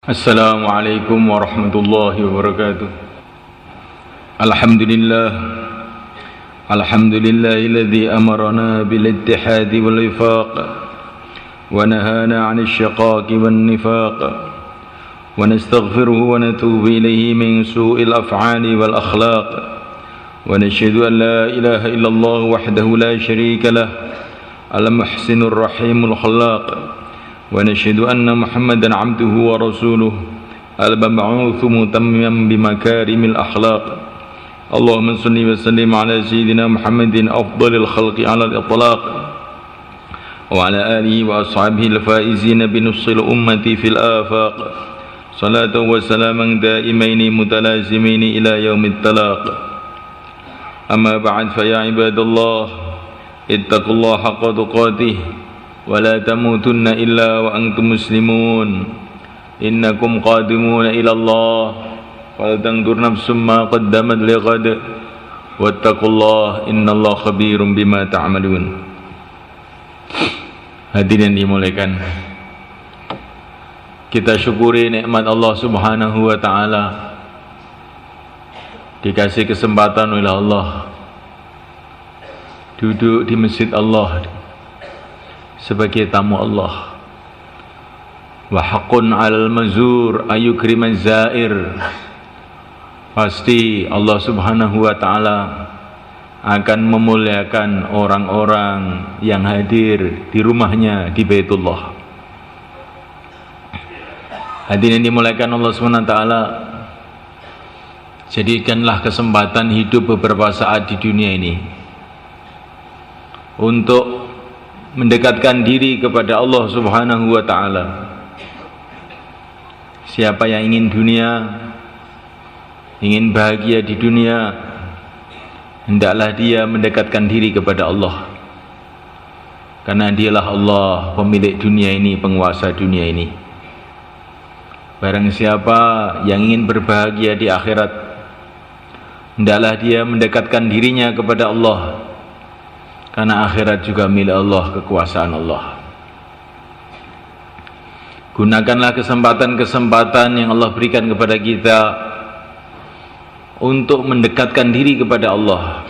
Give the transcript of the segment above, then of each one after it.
Assalamualaikum warahmatullahi wabarakatuh. Alhamdulillah. Alhamdulillahilladzi amarana bil ittihadi wal wifaq wa nahana 'anil shiqaqi wan nifaq wa nastaghfiruhu wa natubu ilayhi min su'il af'ali wal akhlaq wa nashhadu an la ilaha illallah wahdahu la sharika lah al-muhsinur rahimul khallaq ونشهد أن محمدا عبده ورسوله المبعوث متمما بمكارم الأخلاق اللهم صل وسلم على سيدنا محمد أفضل الخلق على الإطلاق وعلى آله وأصحابه الفائزين بنصر الأمة في الآفاق صلاة وسلاما دائمين متلازمين إلى يوم التلاق أما بعد فيا عباد الله اتقوا الله حق تقاته ولا تموتن إلا وأنتم مسلمون إنكم قادمون إلى الله فلتنظر نفس ما قدمت لغد واتقوا الله إن الله خبير بما تعملون. Hadirin yang dimuliakan, kita syukuri nikmat Allah Subhanahu wa taala, dikasih kesempatan oleh Allah duduk di masjid Allah sebagai tamu Allah. Wa haqqun 'alal mazur ayukrimaz zair. Pasti Allah Subhanahu wa taala akan memuliakan orang-orang yang hadir di rumahnya di Baitullah. Hadirin dimuliakan Allah Subhanahu wa taala, jadikanlah kesempatan hidup beberapa saat di dunia ini untuk mendekatkan diri kepada Allah Subhanahu wa taala. Siapa yang ingin dunia, ingin bahagia di dunia, hendaklah dia mendekatkan diri kepada Allah. Karena dialah Allah pemilik dunia ini, penguasa dunia ini. Barang siapa yang ingin berbahagia di akhirat, hendaklah dia mendekatkan dirinya kepada Allah. Karena akhirat juga milik Allah, kekuasaan Allah. Gunakanlah kesempatan-kesempatan yang Allah berikan kepada kita untuk mendekatkan diri kepada Allah.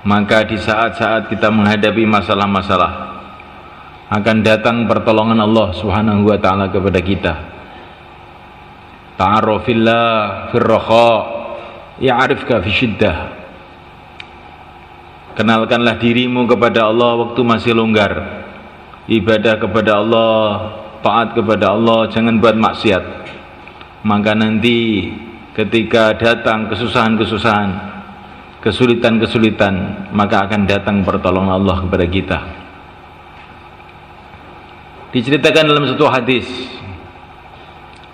Maka di saat-saat kita menghadapi masalah-masalah, akan datang pertolongan Allah Subhanahu wa taala kepada kita. Ta'arufillah fir raha ya'rifka fi syiddah. Kenalkanlah dirimu kepada Allah waktu masih longgar. Ibadah kepada Allah, taat kepada Allah, jangan buat maksiat. Maka nanti ketika datang kesusahan-kesusahan, kesulitan-kesulitan, maka akan datang pertolongan Allah kepada kita. Diceritakan dalam satu hadis,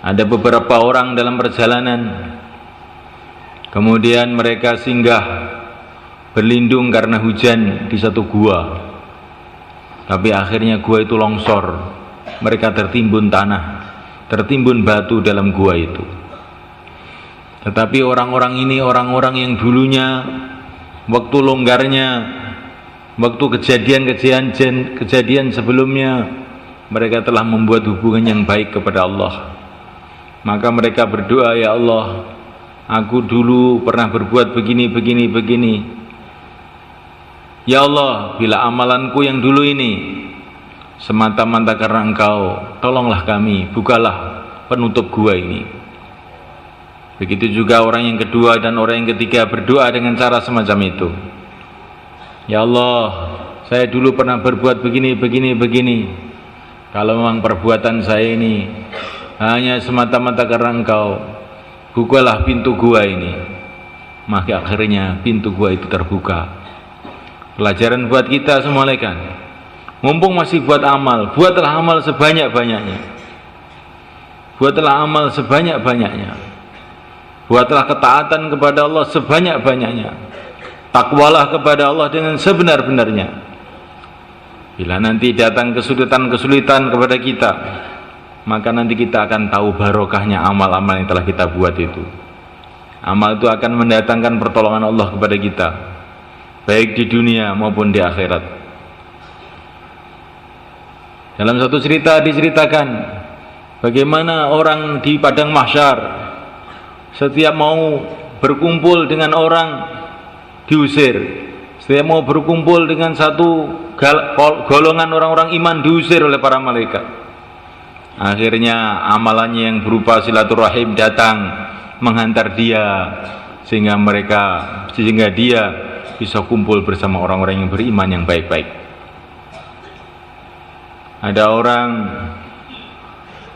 ada beberapa orang dalam perjalanan, kemudian mereka singgah berlindung karena hujan di satu gua, tapi akhirnya gua itu longsor. Mereka tertimbun tanah, tertimbun batu dalam gua itu. Tetapi orang-orang ini orang-orang yang dulunya waktu longgarnya, waktu kejadian sebelumnya, mereka telah membuat hubungan yang baik kepada Allah. Maka mereka berdoa, ya Allah, aku dulu pernah berbuat begini. Ya Allah, bila amalanku yang dulu ini semata-mata karena Engkau, tolonglah kami, bukalah penutup gua ini. Begitu juga orang yang kedua dan orang yang ketiga berdoa dengan cara semacam itu. Ya Allah, saya dulu pernah berbuat begini. Kalau memang perbuatan saya ini hanya semata-mata karena Engkau, bukalah pintu gua ini. Maka akhirnya pintu gua itu terbuka. Pelajaran buat kita semua, kan? Mumpung masih buat amal, buatlah amal sebanyak-banyaknya. Buatlah amal sebanyak-banyaknya. Buatlah ketaatan kepada Allah sebanyak-banyaknya. Takwalah kepada Allah dengan sebenar-benarnya. Bila nanti datang kesulitan-kesulitan kepada kita, maka nanti kita akan tahu barokahnya amal-amal yang telah kita buat itu. Amal itu akan mendatangkan pertolongan Allah kepada kita, baik di dunia maupun di akhirat. Dalam satu cerita diceritakan Bagaimana orang di padang mahsyar setiap mau berkumpul dengan orang diusir, setiap mau berkumpul dengan satu golongan orang-orang iman diusir oleh para malaikat. Akhirnya amalannya yang berupa silaturahim datang menghantar dia, sehingga dia bisa kumpul bersama orang-orang yang beriman yang baik-baik. Ada orang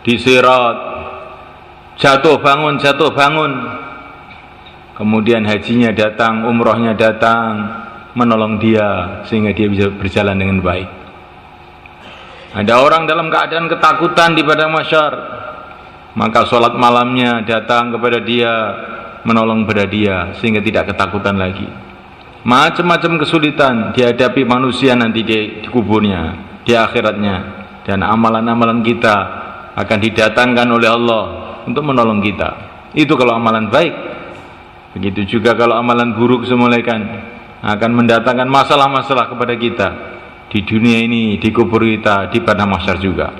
di sirat jatuh bangun, kemudian hajinya datang, umrohnya datang menolong dia sehingga dia bisa berjalan dengan baik. Ada orang dalam keadaan ketakutan di padang mahsyar, maka sholat malamnya datang kepada dia, menolong pada dia sehingga tidak ketakutan lagi. Macam-macam kesulitan dihadapi manusia nanti di kuburnya, di akhiratnya, dan amalan-amalan kita akan didatangkan oleh Allah untuk menolong kita. Itu kalau amalan baik. Begitu juga kalau amalan buruk semulaikan akan mendatangkan masalah-masalah kepada kita di dunia ini, di kubur kita, di padang mahsyar juga.